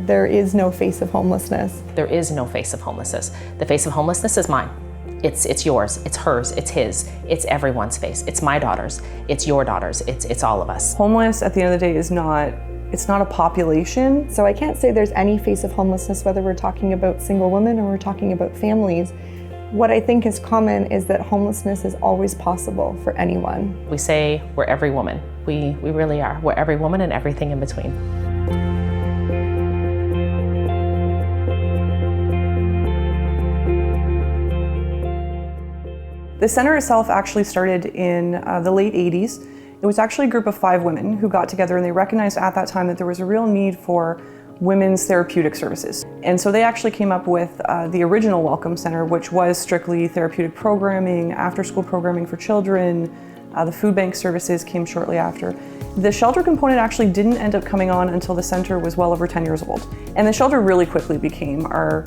There is no face of homelessness. There is no face of homelessness. The face of homelessness is mine. It's yours, it's hers, it's his, it's everyone's face. It's my daughter's, it's your daughter's, it's all of us. Homeless at the end of the day is it's not a population. So I can't say there's any face of homelessness, whether we're talking about single women or we're talking about families. What I think is common is that homelessness is always possible for anyone. We say we're every woman. We really are. We're every woman and everything in between. The center itself actually started in the late 80s. It was actually a group of 5 women who got together, and they recognized at that time that there was a real need for women's therapeutic services. And so they actually came up with the original Welcome Center, which was strictly therapeutic programming, after-school programming for children. The food bank services came shortly after. The shelter component actually didn't end up coming on until the center was well over 10 years old. And the shelter really quickly became our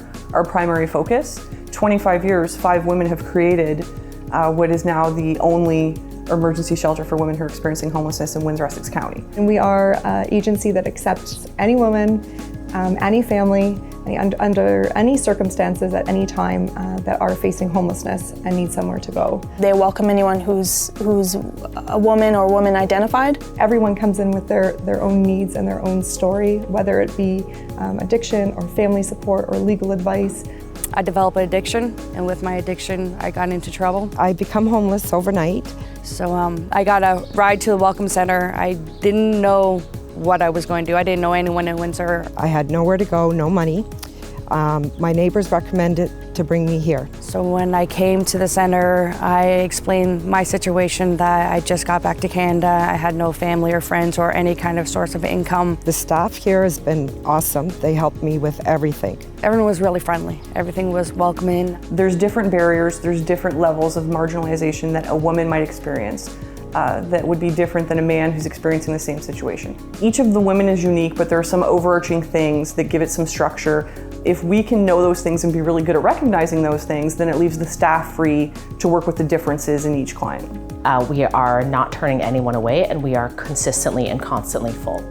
primary focus. 25 years, 5 women have created what is now the only emergency shelter for women who are experiencing homelessness in Windsor Essex County. And we are an agency that accepts any woman, any family, under any circumstances at any time that are facing homelessness and need somewhere to go. They welcome anyone who's a woman or woman identified. Everyone comes in with their own needs and their own story, whether it be addiction or family support or legal advice. I developed an addiction, and with my addiction, I got into trouble. I become homeless overnight. So I got a ride to the Welcome Center. I didn't know what I was going to do. I didn't know anyone in Windsor. I had nowhere to go, no money. My neighbors recommended to bring me here. So when I came to the center, I explained my situation, that I just got back to Canada. I had no family or friends or any kind of source of income. The staff here has been awesome. They helped me with everything. Everyone was really friendly. Everything was welcoming. There's different barriers, there's different levels of marginalization that a woman might experience that would be different than a man who's experiencing the same situation. Each of the women is unique, but there are some overarching things that give it some structure. If we can know those things and be really good at recognizing those things, then it leaves the staff free to work with the differences in each client. We are not turning anyone away, and we are consistently and constantly full.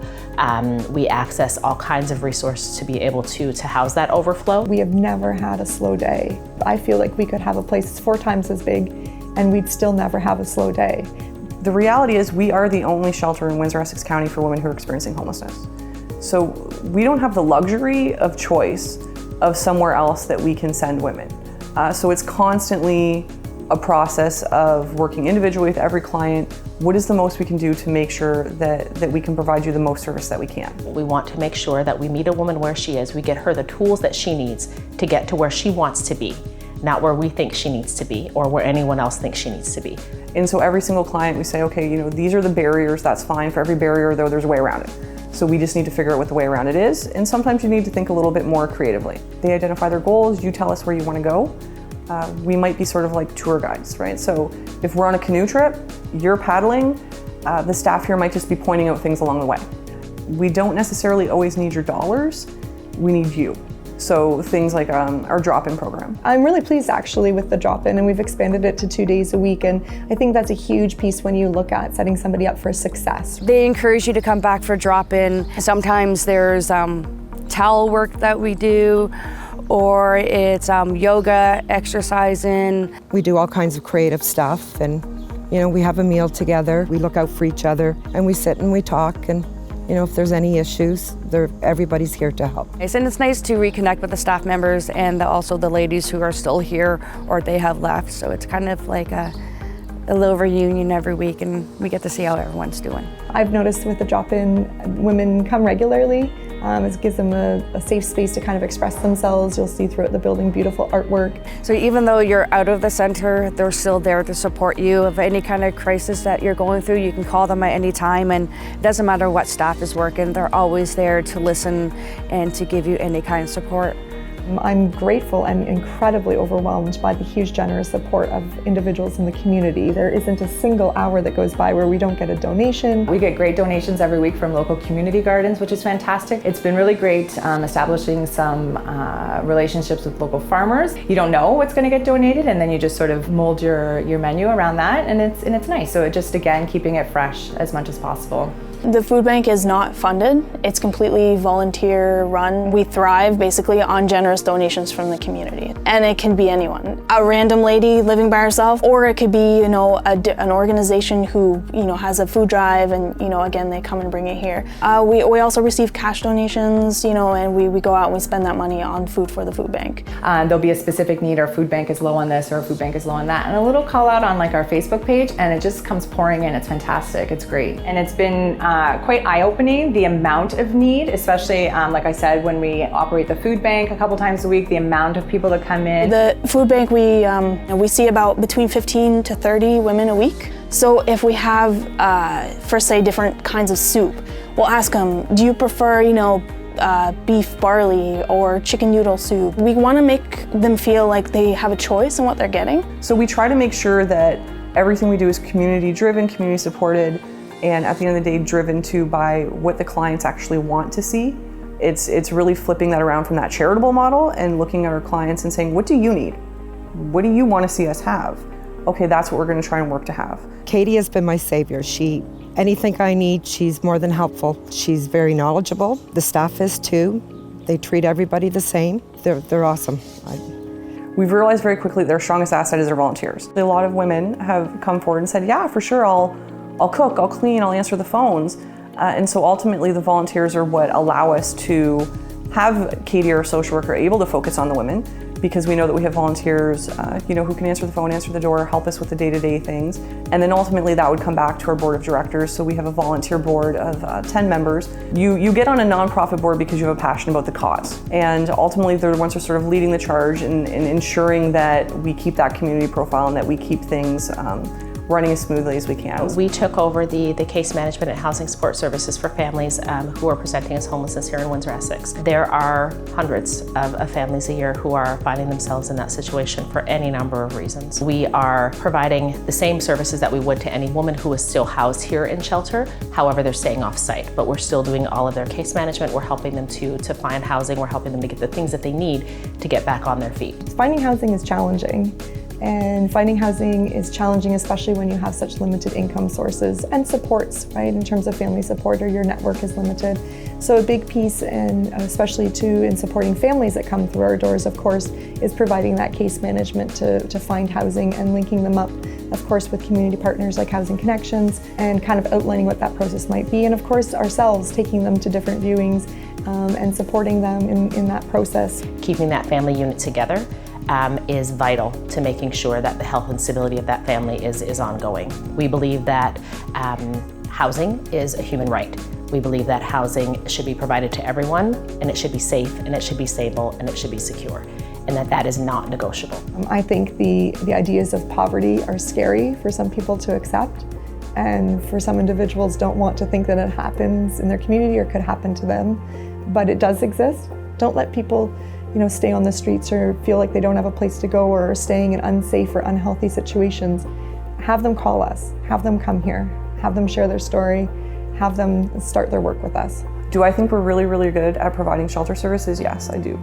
We access all kinds of resources to be able to house that overflow. We have never had a slow day. I feel like we could have a place 4 times as big and we'd still never have a slow day. The reality is we are the only shelter in Windsor Essex County for women who are experiencing homelessness. So we don't have the luxury of choice of somewhere else that we can send women. So it's constantly a process of working individually with every client. What is the most we can do to make sure that we can provide you the most service that we can? We want to make sure that we meet a woman where she is. We get her the tools that she needs to get to where she wants to be, not where we think she needs to be or where anyone else thinks she needs to be. And so every single client we say, okay, these are the barriers, that's fine. For every barrier though, there's a way around it. So we just need to figure out what the way around it is. And sometimes you need to think a little bit more creatively. They identify their goals, you tell us where you want to go. We might be sort of like tour guides, right? So if we're on a canoe trip, you're paddling, the staff here might just be pointing out things along the way. We don't necessarily always need your dollars, we need you. So things like our drop-in program. I'm really pleased actually with the drop-in, and we've expanded it to 2 days a week, and I think that's a huge piece when you look at setting somebody up for success. They encourage you to come back for drop-in. Sometimes there's towel work that we do, or it's yoga, exercising. We do all kinds of creative stuff, and we have a meal together. We look out for each other, and we sit and we talk, and if there's any issues, everybody's here to help. And it's nice to reconnect with the staff members and also the ladies who are still here or they have left. So it's kind of like a little reunion every week, and we get to see how everyone's doing. I've noticed with the drop-in, women come regularly. It gives them a safe space to kind of express themselves. You'll see throughout the building beautiful artwork. So even though you're out of the center, they're still there to support you. If any kind of crisis that you're going through, you can call them at any time, and it doesn't matter what staff is working, they're always there to listen and to give you any kind of support. I'm grateful and incredibly overwhelmed by the huge generous support of individuals in the community. There isn't a single hour that goes by where we don't get a donation. We get great donations every week from local community gardens, which is fantastic. It's been really great establishing some relationships with local farmers. You don't know what's going to get donated, and then you just sort of mold your menu around that, and it's nice. So it just, again, keeping it fresh as much as possible. The food bank is not funded. It's completely volunteer run. We thrive basically on generous donations from the community. And it can be anyone. A random lady living by herself, or it could be, an organization who, has a food drive and, again, they come and bring it here. We also receive cash donations, and we go out and we spend that money on food for the food bank. There'll be a specific need, our food bank is low on this or our food bank is low on that, and a little call out on like our Facebook page, and it just comes pouring in. It's fantastic, it's great. And it's been quite eye-opening, the amount of need, especially like I said, when we operate the food bank a couple times a week, the amount of people that come in. The food bank, we see about between 15 to 30 women a week. So if we have, for say, different kinds of soup, we'll ask them, do you prefer, beef barley or chicken noodle soup? We want to make them feel like they have a choice in what they're getting. So we try to make sure that everything we do is community driven, community supported, and at the end of the day driven by what the clients actually want to see. It's really flipping that around from that charitable model and looking at our clients and saying, what do you need? What do you want to see us have? Okay, that's what we're going to try and work to have. Katie has been my savior. Anything I need, she's more than helpful. She's very knowledgeable. The staff is too. They treat everybody the same. They're awesome. We've realized very quickly that our strongest asset is our volunteers. A lot of women have come forward and said, yeah, for sure, I'll cook, I'll clean, I'll answer the phones. And so ultimately the volunteers are what allow us to have Katie, our social worker, able to focus on the women, because we know that we have volunteers who can answer the phone, answer the door, help us with the day-to-day things. And then ultimately that would come back to our board of directors. So we have a volunteer board of 10 members. You get on a nonprofit board because you have a passion about the cause. And ultimately they're the ones who are sort of leading the charge in ensuring that we keep that community profile and that we keep things running as smoothly as we can. We took over the case management and housing support services for families who are presenting as homelessness here in Windsor Essex. There are hundreds of families a year who are finding themselves in that situation for any number of reasons. We are providing the same services that we would to any woman who is still housed here in shelter. However, they're staying off site, but we're still doing all of their case management. We're helping them to find housing. We're helping them to get the things that they need to get back on their feet. Finding housing is challenging. And finding housing is challenging, especially when you have such limited income sources and supports, right? In terms of family support, or your network is limited. So a big piece, and especially too in supporting families that come through our doors, of course, is providing that case management to find housing and linking them up, of course, with community partners like Housing Connections, and kind of outlining what that process might be. And of course, ourselves taking them to different viewings and supporting them in that process. Keeping that family unit together is vital to making sure that the health and stability of that family is ongoing. We believe that housing is a human right. We believe that housing should be provided to everyone, and it should be safe, and it should be stable, and it should be secure, and that is not negotiable. I think the ideas of poverty are scary for some people to accept, and for some individuals don't want to think that it happens in their community or could happen to them, but it does exist. Don't let people stay on the streets or feel like they don't have a place to go or are staying in unsafe or unhealthy situations. Have them call us, have them come here, have them share their story, have them start their work with us. Do I think we're really, really good at providing shelter services? Yes, I do.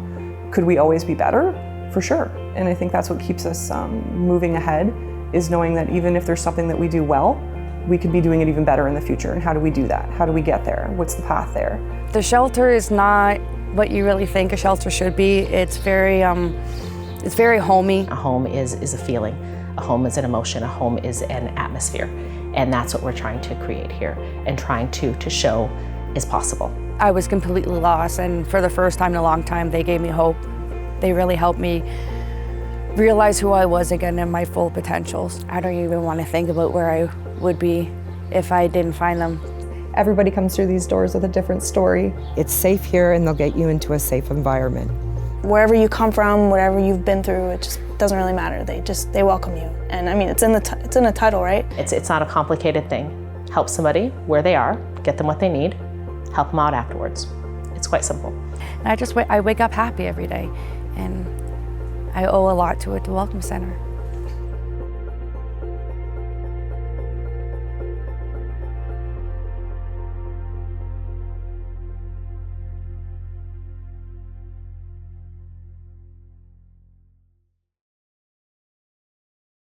Could we always be better? For sure. And I think that's what keeps us moving ahead, is knowing that even if there's something that we do well, we could be doing it even better in the future. And how do we do that? How do we get there? What's the path there? The shelter is not what you really think a shelter should be. It's very homey. A home is a feeling. A home is an emotion. A home is an atmosphere. And that's what we're trying to create here and trying to show is possible. I was completely lost, and for the first time in a long time, they gave me hope. They really helped me realize who I was again and my full potentials. I don't even want to think about where I would be if I didn't find them. Everybody comes through these doors with a different story. It's safe here, and they'll get you into a safe environment. Wherever you come from, whatever you've been through, it just doesn't really matter. They welcome you. And I mean, it's in the title, right? It's not a complicated thing. Help somebody where they are, get them what they need, help them out afterwards. It's quite simple. And I wake up happy every day, and I owe a lot to it, the Welcome Center.